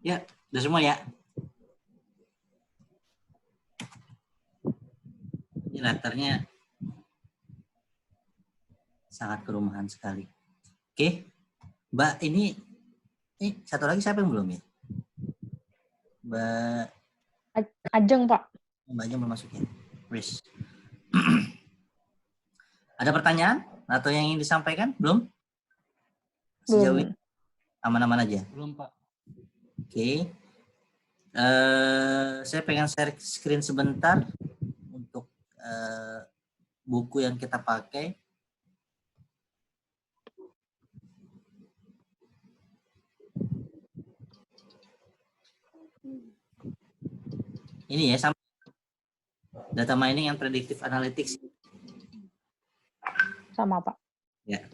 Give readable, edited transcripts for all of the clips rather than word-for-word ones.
Ya, udah semua ya. Ini latarnya sangat kerumahan sekali. Oke, Mbak, ini satu lagi siapa yang belum ya? Mbak Ajeng, Pak. Mbak Ajeng belum masuk ya? Please. Ada pertanyaan atau yang ingin disampaikan? Belum? Sejauh ini aman-aman aja? Belum, Pak. Oke. Saya pengen share screen sebentar untuk buku yang kita pakai. Ini ya, sama data mining and predictive analytics. Sama, Pak. Ya.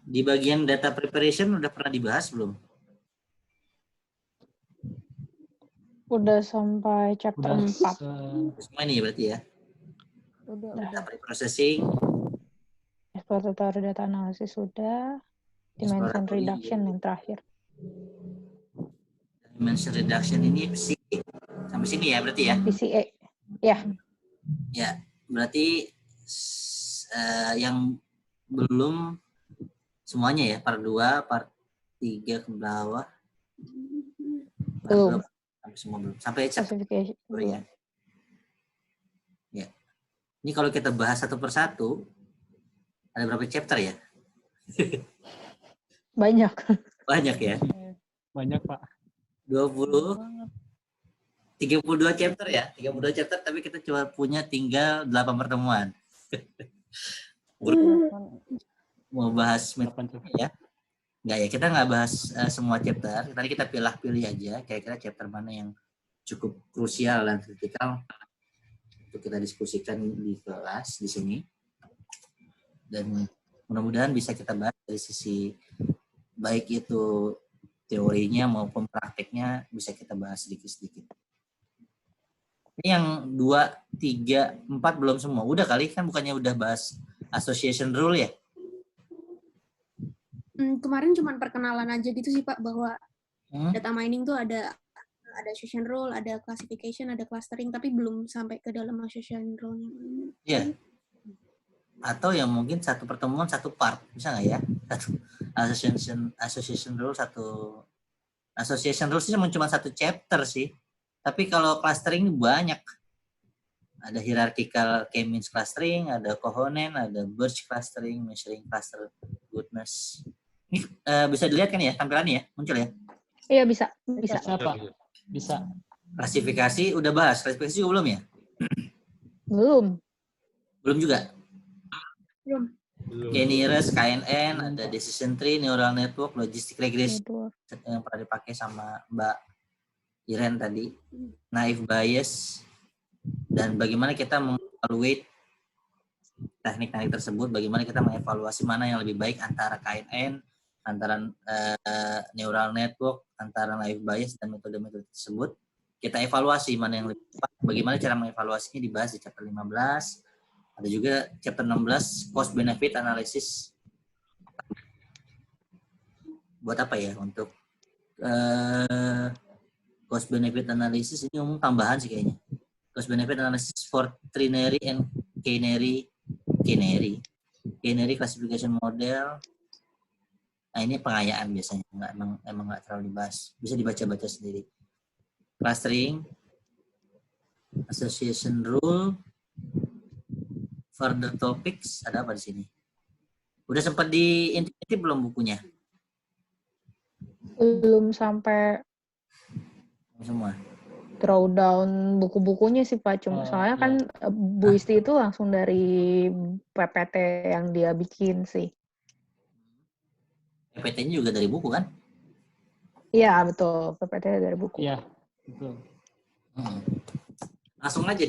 Di bagian data preparation udah pernah dibahas belum? Udah sampai chapter 4. Semua ini berarti ya? Udah. Data preprocessing. Exploratory data analysis sudah. Dimension reduction yang terakhir. Dimension reduction ini PCA. Sampai sini ya berarti ya? PCA. Ya. Ya, berarti yang belum semuanya ya, part 2, part 3 ke bawah. Belum. Sampai semua belum. Sampai chapter Classification. ya. Ya. Ini kalau kita bahas satu persatu, ada berapa chapter ya? Banyak. Banyak ya? Banyak, Pak. 32 chapter ya? 32 chapter, tapi kita cuma punya tinggal 8 pertemuan. Mau bahas ya? Enggak ya, kita nggak bahas semua chapter. Tadi kita pilih aja, kira-kira chapter mana yang cukup krusial dan kritikal untuk kita diskusikan di kelas di sini. Dan mudah-mudahan bisa kita bahas dari sisi baik itu teorinya maupun prakteknya bisa kita bahas sedikit-sedikit. Ini yang 2, 3, 4 belum semua. Udah kali kan, bukannya udah bahas association rule ya? Kemarin cuma perkenalan aja gitu sih Pak, bahwa data mining tuh ada association rule, ada classification, ada clustering, tapi belum sampai ke dalam association rule-nya. Iya. Atau yang mungkin satu pertemuan satu part, bisa nggak ya? Satu association rule satu association rule sih cuma satu chapter sih. Tapi kalau clustering banyak. Ada hierarchical k-means clustering, ada cohonent, ada Birch clustering, measuring cluster goodness. Ini bisa dilihat kan ya tampilannya ya? Muncul ya? Iya, bisa. Bisa. Siapa? Bisa. Klasifikasi udah bahas, klasifikasi juga belum ya? Belum. Belum juga? Belum. K-nearest, KNN, ada decision tree, neural network, logistic regression yang pernah dipakai sama Mbak Iren tadi, naive bias, dan bagaimana kita mengevaluate teknik-teknik tersebut, bagaimana kita mengevaluasi mana yang lebih baik antara KNN, antara neural network, antara naive bias dan metode-metode tersebut. Kita evaluasi mana yang lebih tepat, bagaimana cara mengevaluasinya dibahas di chapter 15. Ada juga chapter 16 cost benefit analysis. Buat apa ya? Untuk cost benefit analysis ini umum tambahan sih kayaknya. Cost benefit analysis for trinary and k-nary classification model. Nah, ini pengayaan biasanya, emang nggak terlalu dibahas. Bisa dibaca-baca sendiri. Clustering, association rule, further topics, ada apa di sini? Udah sempat diintip belum bukunya? Belum sampai semua. Drawdown buku-bukunya sih Pak. Cuma soalnya kan Bu Isti itu langsung dari PPT yang dia bikin sih. PPT-nya juga dari buku kan? Iya betul, PPT dari buku. Iya betul. Langsung aja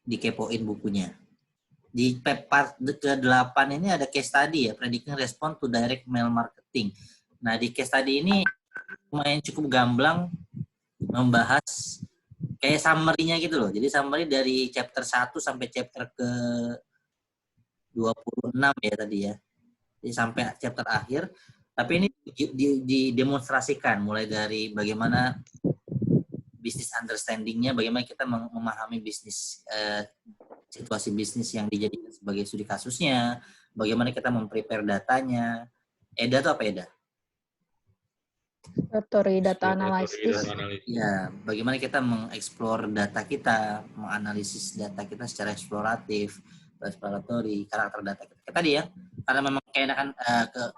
dikepoin bukunya. Di part ke-8 ini ada case study ya, predicting response to direct mail marketing. Nah, di case study ini lumayan cukup gamblang membahas kayak summary-nya gitu loh. Jadi summary dari chapter 1 sampai chapter ke 26 ya tadi ya. Jadi sampai chapter akhir Tapi ini didemonstrasikan mulai dari bagaimana bisnis understanding-nya, bagaimana kita memahami bisnis, situasi bisnis yang dijadikan sebagai studi kasusnya, bagaimana kita memprepare datanya. EDA itu apa EDA? Story data analysis. Ya, bagaimana kita mengeksplor data kita, menganalisis data kita secara eksploratif, exploratory, karakter data kita. Tadi ya, karena memang keenakan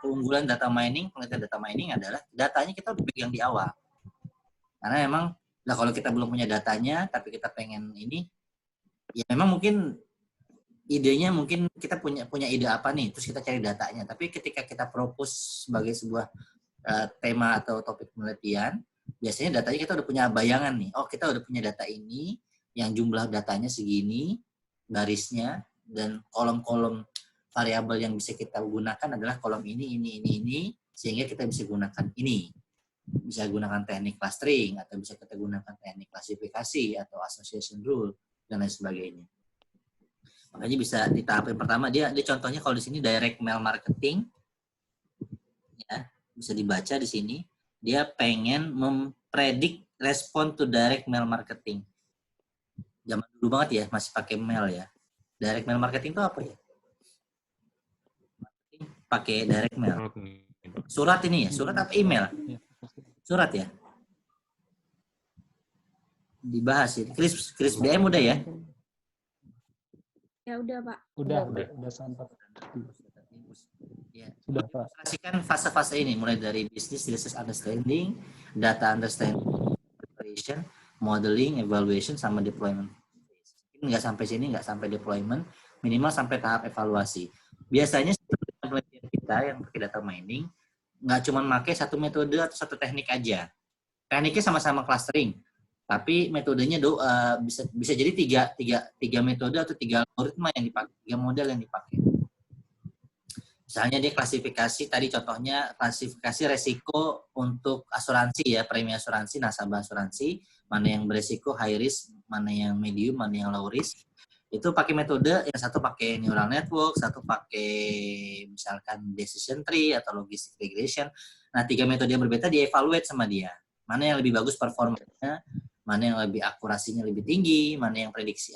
keunggulan data mining, penelitian data mining adalah datanya kita udah pegang di awal. Karena memang, nah kalau kita belum punya datanya, tapi kita pengen ini, ya memang mungkin idenya mungkin kita punya ide apa nih, terus kita cari datanya. Tapi ketika kita propose sebagai sebuah tema atau topik penelitian, biasanya datanya kita udah punya bayangan nih. Oh, kita udah punya data ini, yang jumlah datanya segini, barisnya, dan kolom-kolom variabel yang bisa kita gunakan adalah kolom ini, sehingga kita bisa gunakan ini. Bisa gunakan teknik clustering, atau bisa kita gunakan teknik klasifikasi, atau association rule, dan lain sebagainya. Makanya bisa di tahap yang pertama, dia contohnya kalau di sini direct mail marketing, ya, bisa dibaca di sini, dia pengen mempredik respon to direct mail marketing. Zaman dulu banget ya, masih pakai mail ya. Direct mail marketing itu apa ya? Pakai direct mail. Surat ini ya, surat apa email? Surat ya? Dibahas ya. Kris DM udah ya? Ya udah Pak. Udah sampai. Ya. Sudah Pak. Pastikan fase-fase ini mulai dari business understanding, data understanding, preparation, modeling, evaluation, sama deployment. Nggak sampai sini, nggak sampai deployment, minimal sampai tahap evaluasi. Biasanya penelitian kita yang pakai data mining nggak cuma pakai satu metode atau satu teknik aja. Tekniknya sama-sama clustering, tapi metodenya bisa jadi tiga metode atau tiga algoritma yang dipakai, tiga model yang dipakai. Misalnya dia klasifikasi, tadi contohnya klasifikasi resiko untuk asuransi ya, premi asuransi, nasabah asuransi, mana yang beresiko high risk, mana yang medium, mana yang low risk. Itu pakai metode, yang satu pakai neural network, satu pakai misalkan decision tree atau logistic regression. Nah, tiga metode yang berbeda dievaluate sama dia. Mana yang lebih bagus performanya, mana yang lebih akurasinya lebih tinggi, mana yang prediksi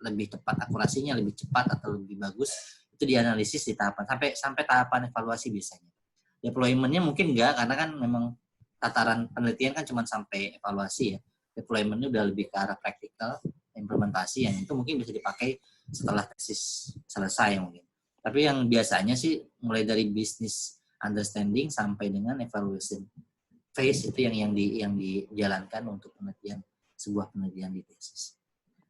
lebih tepat akurasinya, lebih cepat atau lebih bagus. Itu dianalisis di tahapan sampai tahapan evaluasi biasanya. Deployment-nya mungkin enggak, karena kan memang tataran penelitian kan cuma sampai evaluasi ya. Deployment-nya udah lebih ke arah praktikal, implementasi, yang itu mungkin bisa dipakai setelah tesis selesai mungkin. Tapi yang biasanya sih mulai dari business understanding sampai dengan evaluation phase itu yang dijalankan untuk penelitian, sebuah penelitian di tesis.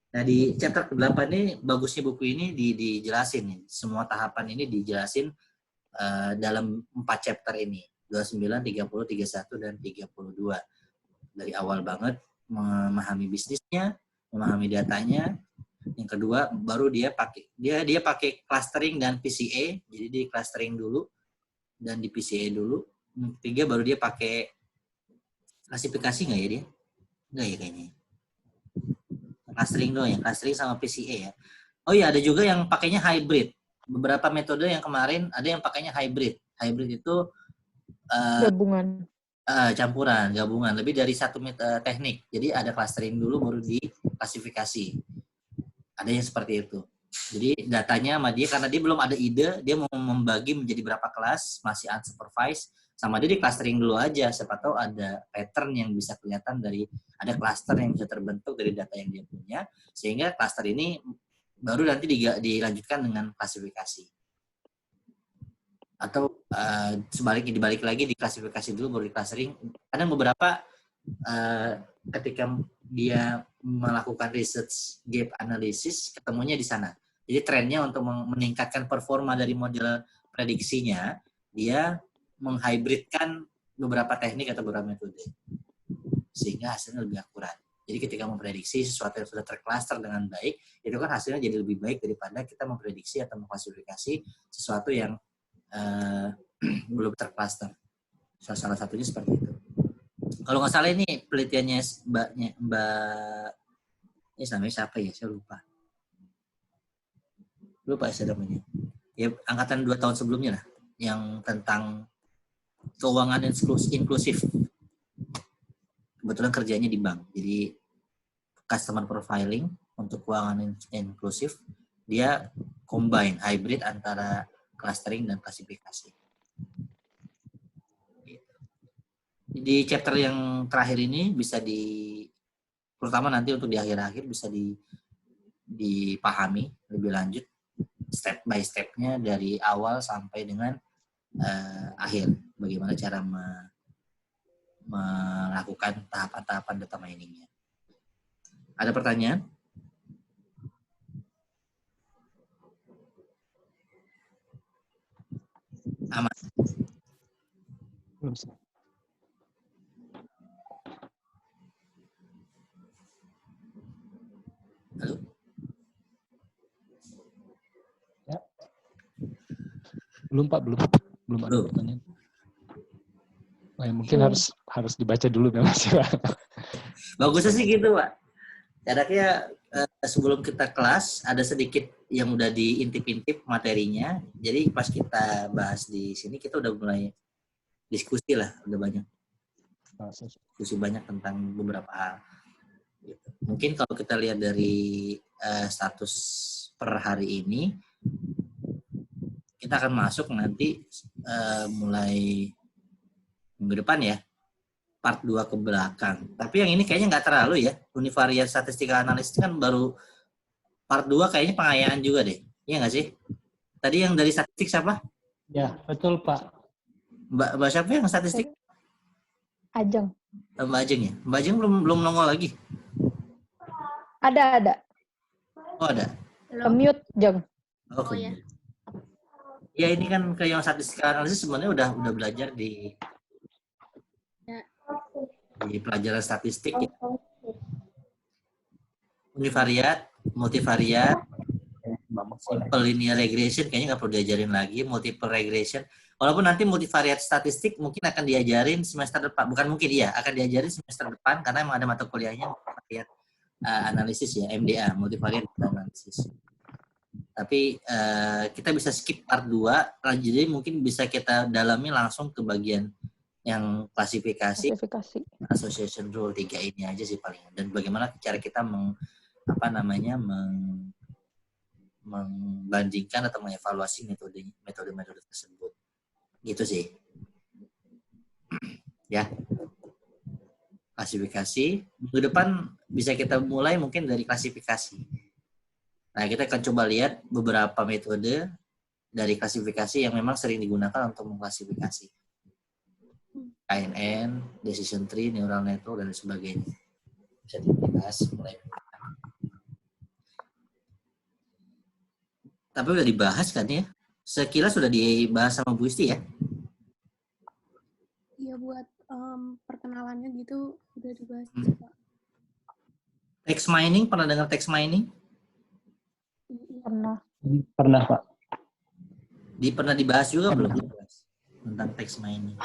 Nah, di chapter ke-8 ini, bagusnya buku ini dijelasin nih. Semua tahapan ini dijelasin dalam 4 chapter ini. 29, 30, 31, dan 32. Dari awal banget, memahami bisnisnya, memahami datanya. Yang kedua, baru dia pakai clustering dan PCA. Jadi di clustering dulu, dan di PCA dulu. Yang ketiga, baru dia pakai klasifikasi nggak ya dia? Nggak ya kayaknya. Clustering doang ya, clustering sama PCA ya. Oh iya, ada juga yang pakainya hybrid. Beberapa metode yang kemarin ada yang pakainya hybrid. Hybrid itu gabungan. Campuran, gabungan. Lebih dari satu teknik. Jadi ada clustering dulu baru di klasifikasi. Ada yang seperti itu. Jadi datanya sama dia, karena dia belum ada ide, dia mau membagi menjadi berapa kelas, masih unsupervised, sama dia di clustering dulu aja. Siapa tahu ada pattern yang bisa kelihatan dari, ada cluster yang bisa terbentuk dari data yang dia punya, sehingga cluster ini baru nanti dilanjutkan dengan klasifikasi. Atau sebaliknya, dibalik lagi di klasifikasi dulu baru di clustering. Kadang beberapa ketika dia melakukan research gap analysis, ketemunya di sana. Jadi trennya untuk meningkatkan performa dari model prediksinya, dia menghybridkan beberapa teknik atau beberapa metode, sehingga hasilnya lebih akurat. Jadi ketika memprediksi sesuatu yang sudah tercluster dengan baik, itu kan hasilnya jadi lebih baik daripada kita memprediksi atau mengklasifikasi sesuatu yang belum tercluster. Salah satunya seperti itu. Kalau nggak salah ini penelitiannya Mbak ini namanya siapa ya? Saya lupa ya namanya. Ya angkatan 2 tahun sebelumnya lah, yang tentang keuangan inklusif. Kebetulan kerjanya di bank, jadi customer profiling untuk keuangan inklusif, dia combine, hybrid antara clustering dan klasifikasi. Di chapter yang terakhir ini bisa terutama nanti untuk di akhir-akhir bisa dipahami lebih lanjut step by step-nya dari awal sampai dengan akhir, bagaimana cara melakukan tahapan-tahapan data mining-nya. Ada pertanyaan? Aman? Belum sih. Halo? Ya. Belum Pak, belum ada pertanyaan. Oh, ya, mungkin harus dibaca dulu memang sih Pak. Bagusnya sih gitu Pak. Caranya sebelum kita kelas ada sedikit yang udah diintip-intip materinya. Jadi pas kita bahas di sini kita udah mulai diskusi lah, udah banyak diskusi banyak tentang beberapa hal. Gitu. Mungkin kalau kita lihat dari status per hari ini, kita akan masuk nanti mulai minggu depan ya, part 2 ke belakang. Tapi yang ini kayaknya nggak terlalu ya. Univariate Statistical Analysis kan baru part 2 kayaknya pengayaan juga deh. Iya nggak sih? Tadi yang dari statistik siapa? Ya, betul Pak. Mbak siapa yang statistik? Ajeng. Mbak Ajeng ya? Mbak Ajeng belum nongol lagi? Ada. Oh ada? Mute, Jeng. Oh ya. Ya ini kan ke yang statistical analysis sebenarnya udah belajar di pelajaran statistik ya. Univariate, multivariate, simple linear regression kayaknya nggak perlu diajarin lagi, multiple regression. Walaupun nanti multivariate statistik mungkin akan diajarin semester depan, bukan mungkin iya, akan diajarin semester depan karena emang ada mata kuliahnya multivariate analisis ya, MDA, multivariate analisis. Tapi kita bisa skip part 2, jadi mungkin bisa kita dalami langsung ke bagian yang klasifikasi. Association Rule 3 ini aja sih paling. Dan bagaimana cara kita membandingkan atau mengevaluasi metode-metode tersebut. Gitu sih. Ya. Klasifikasi. Minggu depan bisa kita mulai mungkin dari klasifikasi. Nah, kita akan coba lihat beberapa metode dari klasifikasi yang memang sering digunakan untuk mengklasifikasi. KNN, decision tree, neural network, dan sebagainya. Bisa dibahas mulai. Tapi udah dibahas kan ya? Sekilas sudah dibahas sama Bu Isti ya? Iya, buat perkenalannya gitu udah dibahas. Text mining, pernah dengar text mining? Pernah Pak. Pernah dibahas juga belum? Tentang text mining.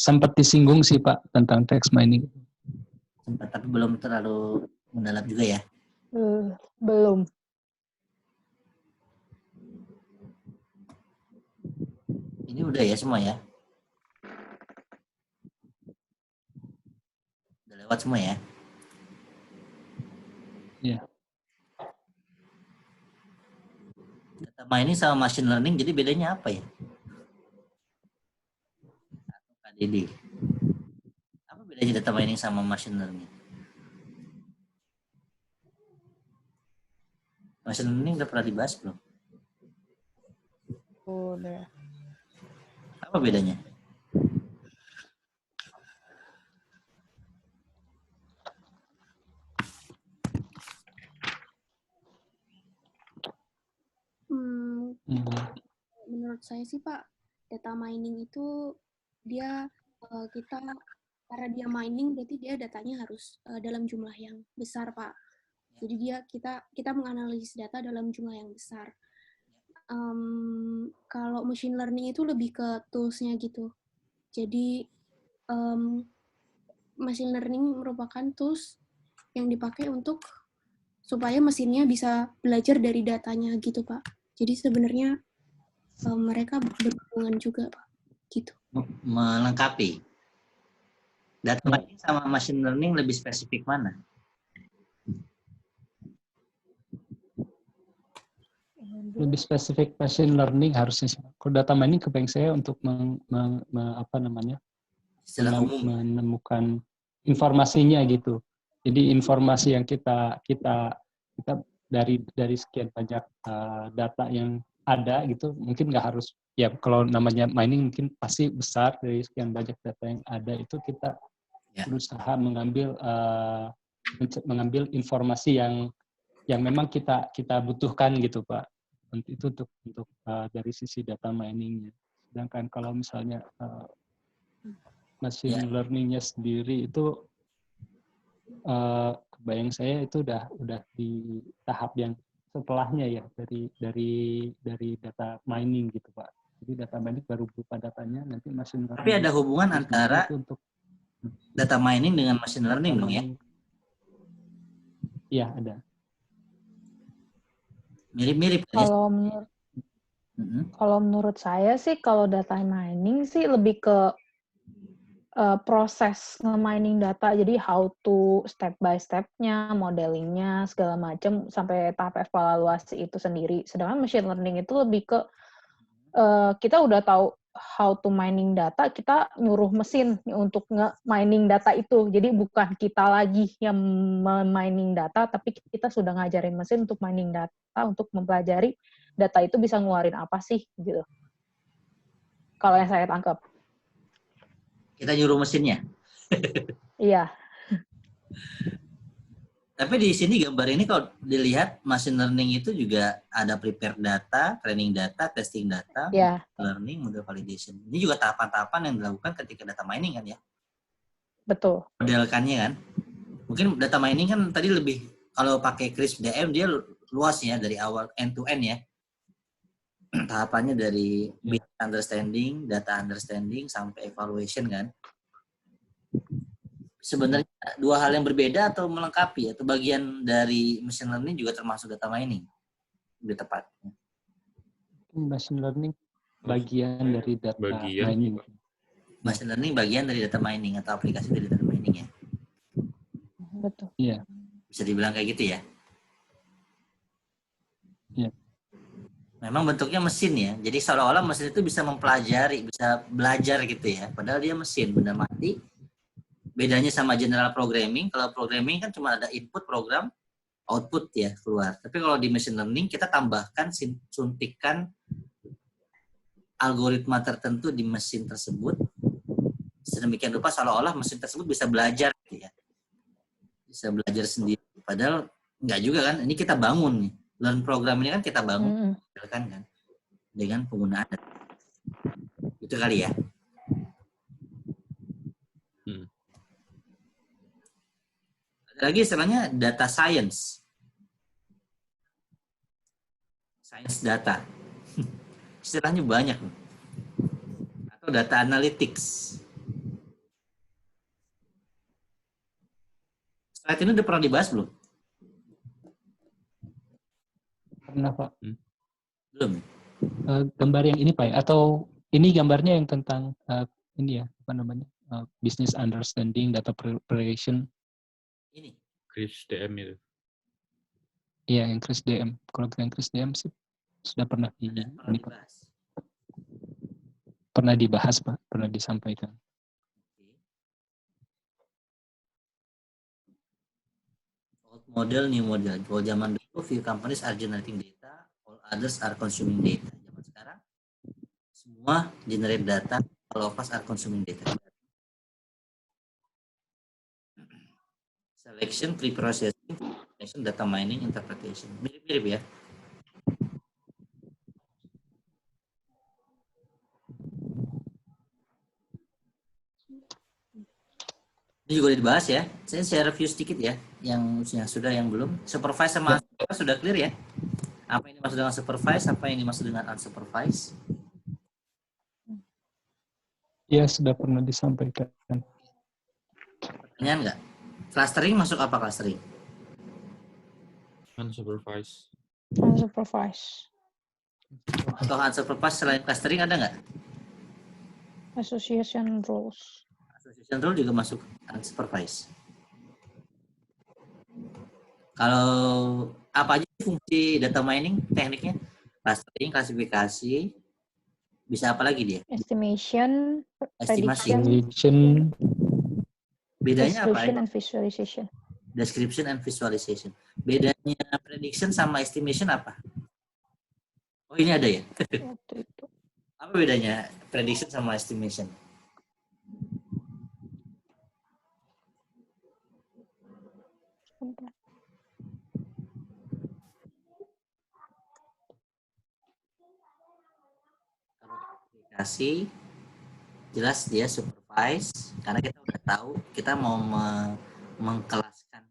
Sempat disinggung sih Pak tentang text mining. Sempat, tapi belum terlalu mendalam juga ya? Belum. Ini udah ya semua ya? Udah lewat semua ya? Iya. Data mining sama machine learning, jadi bedanya apa ya? KDD. Apa bedanya data mining sama machine learning? Machine learning udah pernah dibahas belum? Udah. Apa bedanya? Menurut saya sih Pak, data mining itu dia karena dia mining berarti dia datanya harus dalam jumlah yang besar Pak. Jadi kita menganalisis data dalam jumlah yang besar. Kalau machine learning itu lebih ke tools-nya gitu. Jadi machine learning merupakan tools yang dipakai supaya mesinnya bisa belajar dari datanya gitu Pak. Jadi sebenarnya mereka berhubungan juga Pak. gitu. Melengkapi. Data mining sama machine learning lebih spesifik mana? Lebih spesifik machine learning harusnya. Kalau data mining kebayang saya untuk Secara umum. menemukan informasinya gitu. Jadi informasi yang kita dari sekian banyak data yang ada gitu, mungkin nggak harus ya kalau namanya mining mungkin pasti besar dari sekian banyak data yang ada itu kita berusaha mengambil informasi yang memang kita butuhkan gitu Pak. Itu untuk dari sisi data miningnya. Sedangkan kalau misalnya machine learning-nya sendiri itu kebayang saya itu udah di tahap yang setelahnya ya dari data mining gitu Pak. Jadi data mining baru berupa datanya, nanti machine learning. Tapi ada hubungan antara untuk data mining dengan machine learning dong ya? Iya ada. Mirip-mirip ya? Kalau menurut saya sih, kalau data mining sih lebih ke proses nge-mining data, jadi how to step by step-nya, modelingnya, segala macam, sampai tahap evaluasi itu sendiri. Sedangkan machine learning itu lebih ke, kita udah tahu how to mining data, kita nyuruh mesin untuk nge-mining data itu. Jadi bukan kita lagi yang mining data, tapi kita sudah ngajarin mesin untuk mining data, untuk mempelajari data itu bisa ngeluarin apa sih, gitu. Kalau yang saya tangkap. Kita nyuruh mesinnya. Iya. Tapi di sini gambar ini kalau dilihat machine learning itu juga ada prepare data, training data, testing data, learning, model validation. Ini juga tahapan-tahapan yang dilakukan ketika data mining kan ya? Betul. Modelkannya kan. Mungkin data mining kan tadi lebih, kalau pakai CRISP DM dia luas ya dari awal end to end ya. Tahapannya dari business understanding, data understanding, sampai evaluation kan. Sebenarnya dua hal yang berbeda atau melengkapi, atau bagian dari machine learning juga termasuk data mining? Lebih tepat. Machine learning bagian dari data mining. Machine learning bagian dari data mining atau aplikasi dari data mining ya? Betul. Iya. Bisa dibilang kayak gitu ya? Iya. Memang bentuknya mesin ya, jadi seolah-olah mesin itu bisa mempelajari, bisa belajar gitu ya, padahal dia mesin, benda mati. Bedanya sama general programming, kalau programming kan cuma ada input program, output ya keluar. Tapi kalau di machine learning kita tambahkan, suntikan algoritma tertentu di mesin tersebut, sedemikian rupa seolah-olah mesin tersebut bisa belajar gitu ya, bisa belajar sendiri. Padahal enggak juga kan, ini kita bangun nih. Learn program ini kan kita bangun kan dengan penggunaan itu kali ya. Ada lagi istilahnya data science, science data. Istilahnya banyak loh. Atau data analytics. Slide ini udah pernah dibahas belum? Pernah Pak. Belum. Gambar yang ini Pak, atau ini gambarnya yang tentang ini ya, apa namanya, business understanding, data preparation. Ini. CRISP DM itu. Iya, yang CRISP DM. Kalau yang CRISP DM sih sudah pernah dibahas. Pernah dibahas Pak, pernah disampaikan. Old model, new model. Kalau zaman dulu, few companies are generating data, all others are consuming data. Zaman sekarang, semua generate data, all of us are consuming data. Selection, pre-processing, data mining, interpretation. Mirip-mirip ya. Ini juga dibahas ya. Saya share review sedikit ya, yang sudah, yang belum. Supervise sama sudah clear ya. Apa yang dimaksud dengan supervise, apa yang dimaksud dengan unsupervised? Ya, sudah pernah disampaikan. Pertanyaan nggak? Clustering masuk apa clustering? Unsupervised. Unsupervised. Atau unsupervised selain clustering ada nggak? Association rules. Association rule juga masuk unsupervised. Kalau apa aja fungsi data mining tekniknya? Clustering, klasifikasi, bisa apa lagi dia? Estimation, Estimasi. prediction, Bedanya apa? description, and visualization. Description and visualization. Bedanya prediction sama estimation apa? Oh, ini ada ya? Waktu itu. Apa bedanya prediction sama estimation? Sebentar. Kasih jelas dia supervise karena kita udah tahu kita mau mengkelaskan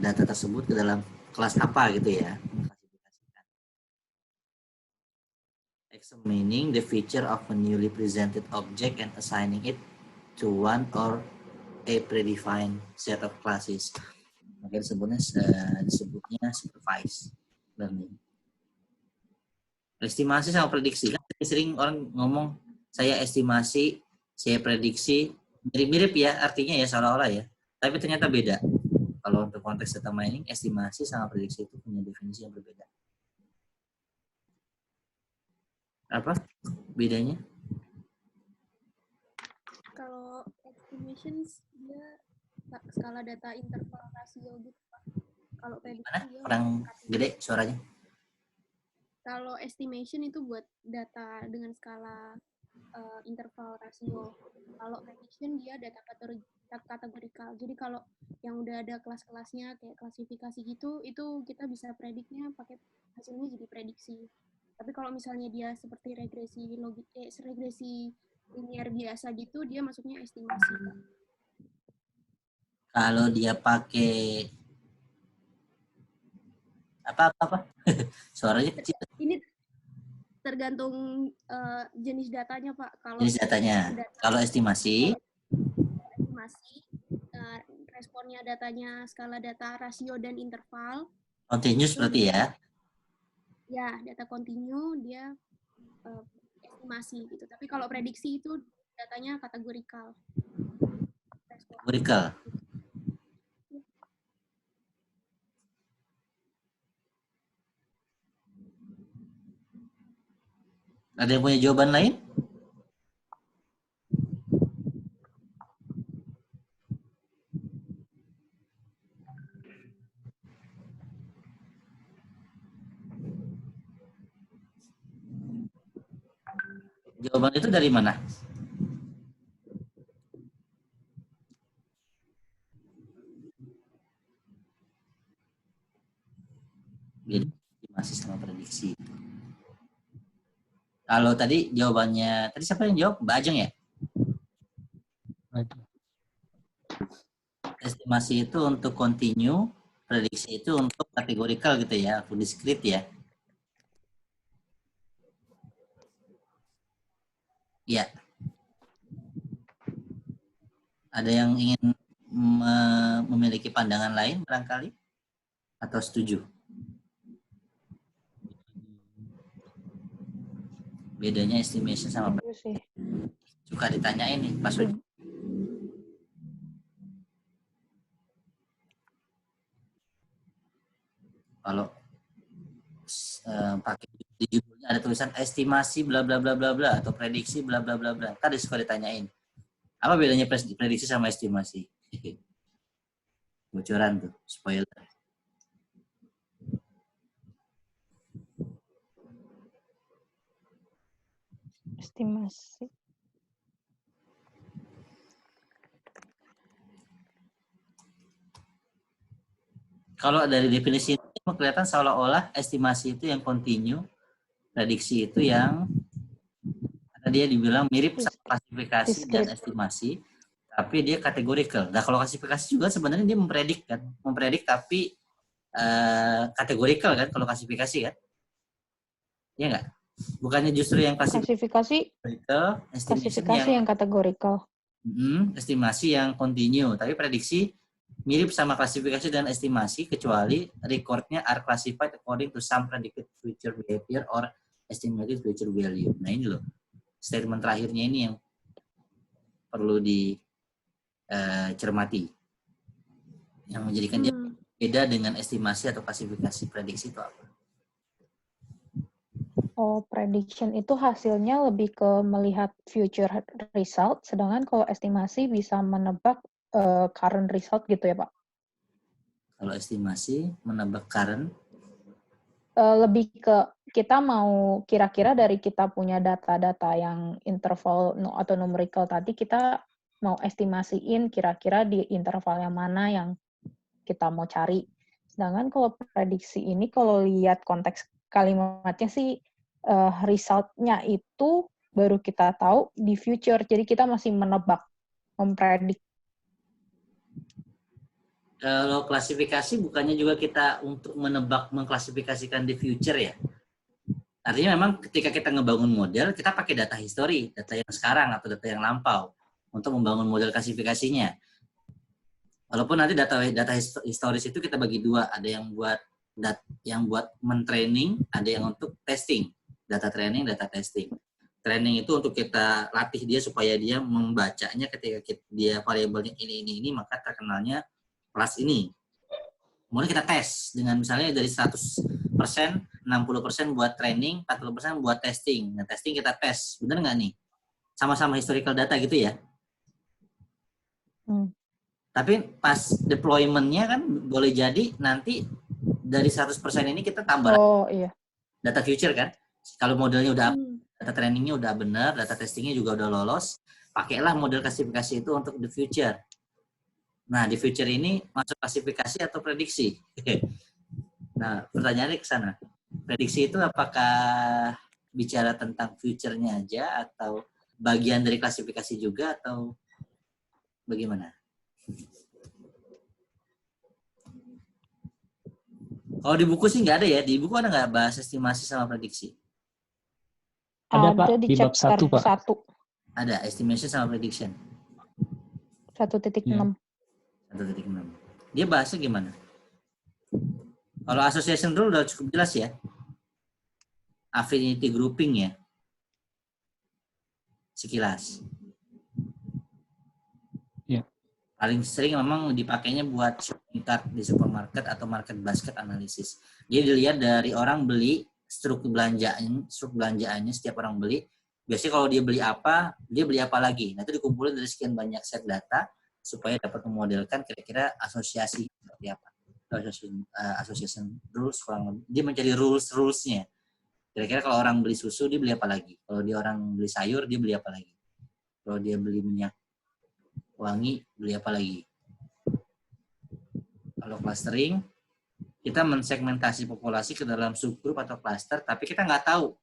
data tersebut ke dalam kelas apa gitu ya, mengklasifikasikan. Examining the feature of a newly presented object and assigning it to one or a predefined set of classes. Maka disebutnya supervised learning. Estimasi sama prediksi kan sering orang ngomong saya estimasi, saya prediksi, mirip-mirip ya artinya ya seolah-olah ya. Tapi ternyata beda. Kalau untuk konteks data mining, estimasi sama prediksi itu punya definisi yang berbeda. Apa bedanya? Kalau estimation dia skala data interval rasio gitu Pak. Kalau prediksi dia kurang gede suaranya. Kalau estimation itu buat data dengan skala interval rasio. Kalau prediction dia data kategorikal. Jadi kalau yang udah ada kelas-kelasnya kayak klasifikasi gitu, itu kita bisa prediknya pakai hasilnya jadi prediksi. Tapi kalau misalnya dia seperti regresi linear biasa gitu, dia masuknya estimasi. Kalau dia pakai apa? Suaranya kecil. Ini tergantung jenis datanya, Pak. Kalau jenis datanya. Kalau estimasi, responnya datanya skala data rasio dan interval. Continuous berarti ya? Ya, data kontinu dia estimasi gitu. Tapi kalau prediksi itu datanya kategorikal. Kategorikal. Ada yang punya jawaban lain? Jawaban itu dari mana? Beda estimasi sama prediksi. Kalau tadi jawabannya, tadi siapa yang jawab? Mbak Ajeng ya? Estimasi itu untuk continue, prediksi itu untuk kategorikal gitu ya, atau discrete ya. Iya. Ada yang ingin memiliki pandangan lain barangkali? Atau setuju? Bedanya estimation sama prediksi. Suka ditanyain nih, Pak Sudi. Kalau pakai di judulnya ada tulisan estimasi bla bla bla bla bla atau prediksi bla bla bla bla. Tadi suka ditanyain. Apa bedanya prediksi sama estimasi? Bocoran tuh, spoiler. Estimasi. Kalau dari definisi ini kelihatan seolah-olah estimasi itu yang continue, prediksi itu yang dia dibilang mirip sama klasifikasi dan estimasi, tapi dia kategorikal. Nah, kalau klasifikasi juga sebenarnya dia mempredik kan, mempredik tapi kategorikal kan kalau klasifikasi kan, ya nggak? Bukannya justru yang klasifikasi yang kategorikal, estimasi yang continue, tapi prediksi mirip sama klasifikasi dan estimasi kecuali recordnya are classified according to some predicted future behavior or estimated future value. Nah ini loh. statement terakhirnya ini yang perlu dicermati. Yang menjadikan dia beda dengan estimasi atau klasifikasi prediksi itu apa? Oh, prediction itu hasilnya lebih ke melihat future result, sedangkan kalau estimasi bisa menebak current result gitu ya, Pak? Kalau estimasi menebak current, lebih ke kita mau kira-kira dari kita punya data-data yang interval atau numerical tadi, kita mau estimasiin kira-kira di interval yang mana yang kita mau cari. Sedangkan kalau prediksi ini, kalau lihat konteks kalimatnya sih, result-nya itu baru kita tahu di future. Jadi kita masih menebak, mempredik. kalau klasifikasi bukannya juga kita untuk menebak, mengklasifikasikan di future ya? Artinya memang ketika kita ngebangun model, kita pakai data history, data yang sekarang atau data yang lampau untuk membangun model klasifikasinya. Walaupun nanti data historis itu kita bagi dua, ada yang buat mentraining, ada yang untuk testing, data training, data testing. Training itu untuk kita latih dia supaya dia membacanya ketika dia variabelnya ini, maka terkenalnya kelas ini. Kemudian kita tes dengan misalnya dari 100%, 60% buat training, 40% buat testing. Nah, testing kita tes, bener nggak nih? Sama-sama historical data gitu ya? Tapi pas deployment-nya kan boleh jadi nanti dari 100% ini kita tambah data future kan? Kalau modelnya udah data trainingnya udah benar, data testingnya juga udah lolos, pakailah model klasifikasi itu untuk the future. Nah, di future ini masuk klasifikasi atau prediksi? Nah, pertanyaannya ke sana. Prediksi itu apakah bicara tentang future-nya aja atau bagian dari klasifikasi juga atau bagaimana? Kalau di buku sih nggak ada ya. Di buku ada nggak bahas estimasi sama prediksi? Ada Pak, di bab 1 Pak. Ada, estimation sama prediction. 1.6. 1.6. Dia bahasnya gimana? Kalau association rule udah cukup jelas ya. Affinity grouping ya. Sekilas. Ya. Paling sering memang dipakainya buat shopping cart di supermarket atau market basket analisis. Jadi dilihat dari orang beli, struktur belanjaannya setiap orang beli. Biasanya kalau dia beli apa lagi. Nah, itu dikumpulin dari sekian banyak set data supaya dapat memodelkan kira-kira asosiasi seperti apa. Association rules kurang lebih. Dia mencari rules-nya. Kira-kira kalau orang beli susu dia beli apa lagi? Kalau dia orang beli sayur dia beli apa lagi? Kalau dia beli minyak wangi beli apa lagi? Kalau clustering kita mensegmentasi populasi ke dalam subgrup atau cluster, tapi kita nggak tahu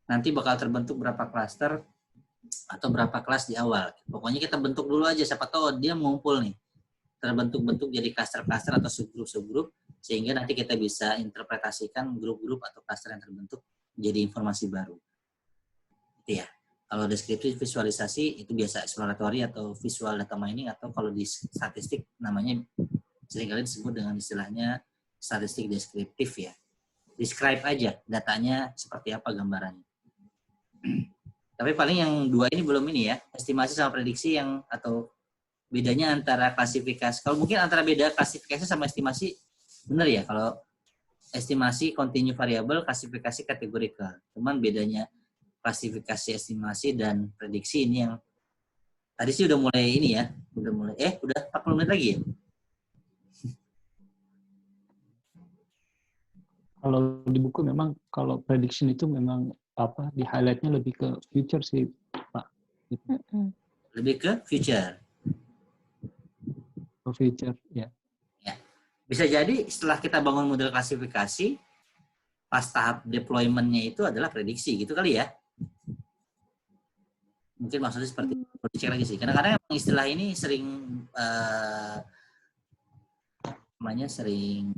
nanti bakal terbentuk berapa cluster atau berapa kelas di awal. Pokoknya kita bentuk dulu aja, siapa tahu dia ngumpul nih, terbentuk-bentuk jadi cluster-cluster atau subgrup-subgrup, sehingga nanti kita bisa interpretasikan grup-grup atau cluster yang terbentuk jadi informasi baru. Itu ya. Kalau deskripsi visualisasi itu biasa exploratory atau visual data mining, atau kalau di statistik namanya seringkali disebut dengan istilahnya statistik deskriptif ya. Describe aja datanya seperti apa gambarannya. Tapi paling yang dua ini belum ini ya, estimasi sama prediksi yang atau bedanya antara klasifikasi. Kalau mungkin antara beda klasifikasi sama estimasi benar ya, kalau estimasi continue variable, klasifikasi kategorikal. Cuman bedanya klasifikasi, estimasi dan prediksi ini yang tadi sih udah mulai ini ya, udah 40 menit lagi ya. Kalau di buku memang kalau prediction itu memang apa di highlightnya lebih ke future sih Pak. Gitu. Lebih ke future. Ke future ya. Ya. Bisa jadi setelah kita bangun model klasifikasi, pas tahap deployment-nya itu adalah prediksi gitu kali ya. Mungkin maksudnya seperti itu. Perlu dicek lagi sih. Kadang-kadang emang istilah ini sering sering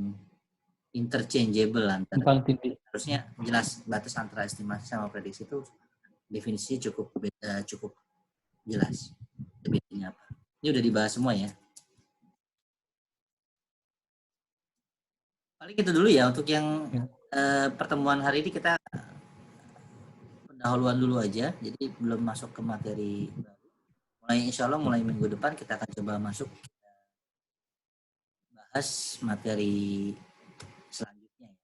interchangeable antara. Harusnya jelas batas antara estimasi sama prediksi itu definisi cukup jelas. Bedanya apa? Ini udah dibahas semua ya. Paling itu dulu ya untuk yang pertemuan hari ini kita pendahuluan dulu aja, jadi belum masuk ke materi baru. Insya Allah mulai minggu depan kita akan coba masuk bahas materi selanjutnya.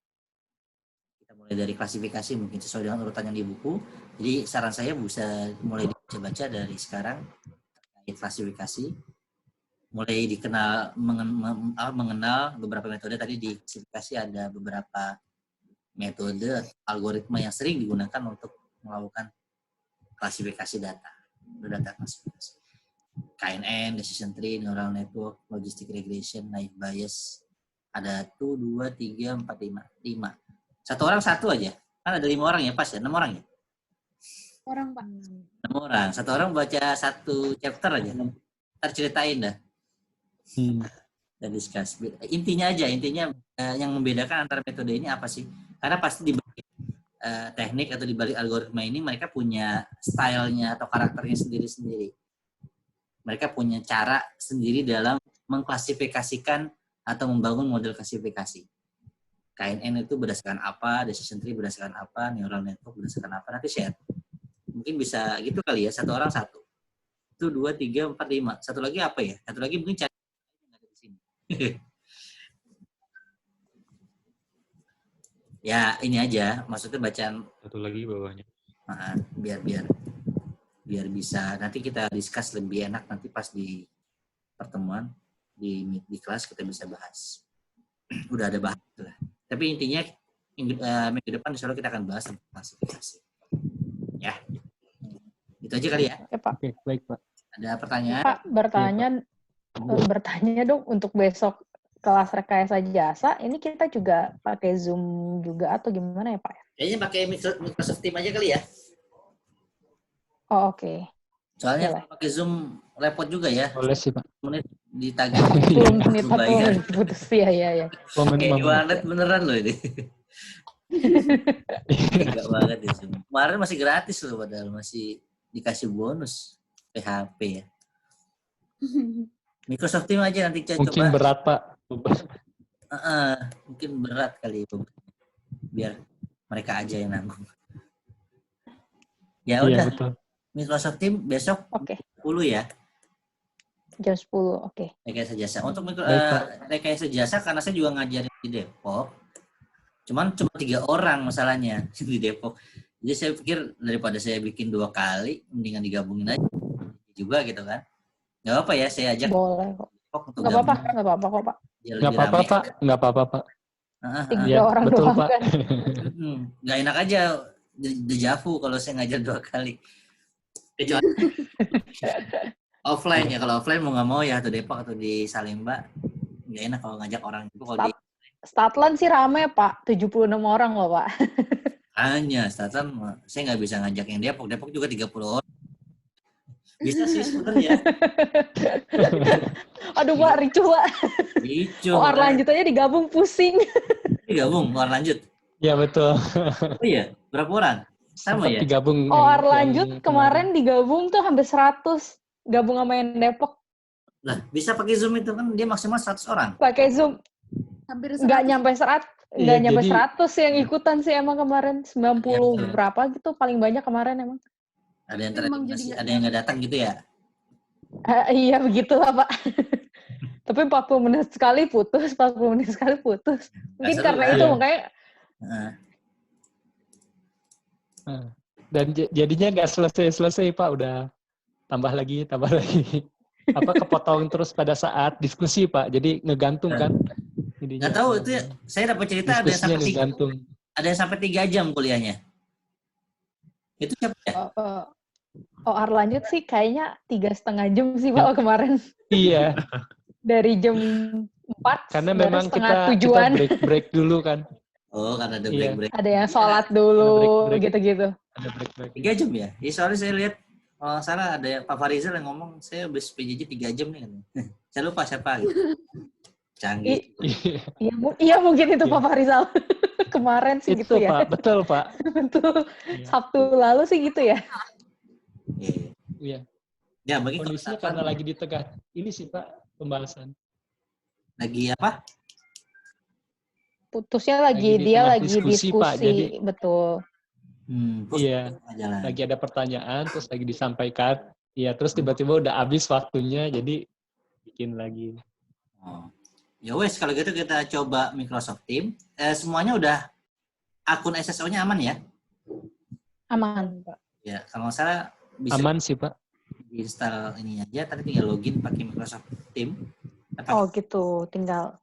Kita mulai dari klasifikasi mungkin sesuai dengan urutan yang di buku. Jadi saran saya bisa mulai dibaca-baca dari sekarang terkait klasifikasi. Mulai dikenal mengenal beberapa metode. Tadi di klasifikasi ada beberapa metode algoritma yang sering digunakan untuk melakukan klasifikasi data klasifikasi. KNN, decision tree, neural network, logistic regression, naive Bayes. Ada 1, 2, 3, 4, 5. Satu orang satu aja. Kan ada 5 orang ya, pas ya? 6 orang ya? Orang, Pak. 6 orang. Satu orang baca 1 chapter aja. Ntar ceritain dah. Dan discuss. Intinya yang membedakan antara metode ini apa sih? Karena pasti di balik teknik atau di balik algoritma ini mereka punya stylenya atau karakternya sendiri-sendiri. Mereka punya cara sendiri dalam mengklasifikasikan atau membangun model klasifikasi. KNN itu berdasarkan apa, decision tree berdasarkan apa, neural network berdasarkan apa, nanti share. Mungkin bisa gitu kali ya, satu orang satu. 1, 2, 3, 4, 5. Satu lagi apa ya? Satu lagi mungkin cari yang ada di sini. Ya, ini aja. Maksudnya bacaan. Satu lagi bawahnya. Biar bisa. Nanti kita discuss lebih enak nanti pas di pertemuan di kelas kita bisa bahas. Udah ada bahas lah. Tapi intinya minggu depan insya Allah kita akan bahas tentang klasifikasi. Ya. Itu aja kali ya. Oke, Pak. Oke, baik, Pak. Ada pertanyaan? Pak, bertanya dong untuk besok kelas rekayasa jasa, ini kita juga pakai Zoom juga atau gimana ya, Pak? Kayaknya pakai Microsoft Teams aja kali ya. Oh, oke. Soalnya Boleh. kalau pakai Zoom repot juga ya. Boleh sih, Pak. Menit ditagih. 10 menit, 40 menit putus. Iya. Kayak warnet beneran loh ini. Enggak banget ya Zoom. Kemarin masih gratis loh, padahal masih dikasih bonus PHP ya. Microsoft Teams aja nanti coba. Mungkin berat, Pak. Mungkin berat kali itu. Biar mereka aja yang nanggung. Ya udah. Betul. Microsoft Teams besok 10 ya. Jam 10, oke. Rekayasa jasa. Untuk rekayasa jasa karena saya juga ngajarin di Depok. Cuma 3 orang masalahnya di Depok. Jadi saya pikir daripada saya bikin 2 kali, mendingan digabungin aja juga gitu kan. Nggak apa ya, saya ajak. Boleh kok. Nggak apa-apa kok, Pak. Nggak apa-apa, Pak. 3 orang betul, doang Pak. kan. Nggak enak aja dejavu kalau saya ngajar 2 kali. Kecuali offline ya. Kalau offline mau nggak mau ya atau Depok atau di Salemba. Nggak enak kalau ngajak orang itu. Kalau di Statland sih rame, Pak. 76 orang loh, Pak. Hanya Statland saya nggak bisa ngajak yang Depok. Depok juga 30 orang. Bisa sih sebenarnya. Aduh, Pak, ricuh, Pak. Ricuh. OR lanjut aja digabung pusing. Digabung OR lanjut. Ya, betul. Oh iya, berapa orang? Sama ya? Digabung. OR lanjut kemarin digabung tuh hampir 100. Gabung sama yang Depok. Lah, bisa pakai Zoom itu kan dia maksimal 100 orang. Pakai Zoom. Hampir 100. Nggak nyampe 100. Nggak nyampe 100 yang ikutan sih emang kemarin. 90 berapa gitu paling banyak kemarin emang. Ada yang terregistrasi, ada yang nggak datang gitu ya? Iya, begitulah, Pak. Tapi 40 menit sekali putus, 40 menit sekali putus. Mungkin karena itu makanya. Dan jadinya nggak selesai-selesai, Pak. Udah tambah lagi. Kepotong terus pada saat diskusi, Pak. Jadi ngegantung kan. Nggak tahu itu ya. Saya dapat cerita ada yang sampai 3 jam kuliahnya. Itu siapa ya? OR lanjut sih kayaknya 3,5 jam sih, Pak, kemarin. Iya. Dari jam 4 karena memang kita break dulu kan. Oh, karena ada break. Ada yang sholat dulu, gitu-gitu. Ada break. 3 jam ya? Ya soalnya saya lihat salah ada Pak Farizal yang ngomong saya habis PJJ 3 jam nih. Saya lupa siapa gitu. Canggih. Iya mungkin itu Pak Farizal. Kemarin sih itu, gitu ya. Pak. Betul, Pak. Betul. Sabtu lalu sih gitu ya. Iya. Ya, bagi kondisinya karena lagi di tengah ini sih, Pak, pembahasan. Lagi apa? Putusnya lagi dia lagi diskusi, Pak, jadi, betul. Terus Iya, jalan. lagi ada pertanyaan, terus lagi disampaikan. Iya, terus tiba-tiba udah habis waktunya, jadi bikin lagi. Oh. Ya wes, kalau gitu kita coba Microsoft Teams. Semuanya udah akun SSO-nya aman ya? Aman, Pak. Ya, kalau nggak salah bisa Aman sih, Pak. diinstal ini aja, tadi tinggal login pakai Microsoft Teams. Oh gitu, tinggal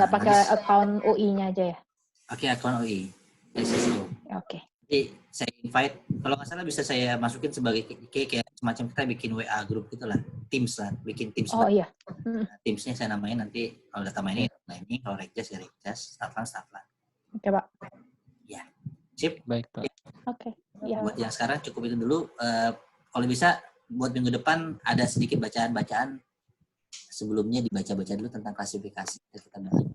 pakai akun UI-nya aja ya? Pakai akun UI, SSO. Oke. Jadi saya invite, kalau nggak salah bisa saya masukin sebagai kayak semacam kita bikin WA group gitulah, Teams lah, bikin Teams. Oh iya. Teamsnya saya namain nanti kalau data mining, kalau Regjas ya Regjas, Stafflan. Oke, Pak. Ya, sip. Baik, Pak. Oke. Ya. Buat yang sekarang cukup itu dulu. Kalau bisa buat minggu depan ada sedikit bacaan-bacaan sebelumnya, dibaca-baca dulu tentang klasifikasi. Kita bahas.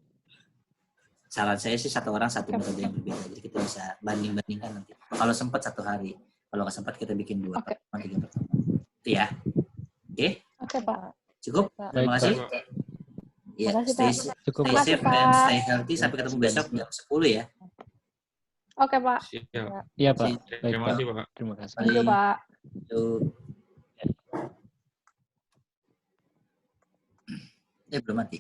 Saran saya sih satu orang satu metode yang berbeda, jadi kita bisa banding-bandingkan nanti. Kalau sempat 1 hari, kalau nggak sempat kita bikin 2 pertemuan, 3 pertemuan. Itu ya. Oke? Oke, Pak. Cukup? Terima kasih. Ya, stay safe and stay healthy. Sampai ketemu besok jam 10 ya. Oke, Pak. Siap. Iya, Pak. Baik, Terima Pak. kasih, Pak. Terima kasih. Thank you, Pak. Belum mati.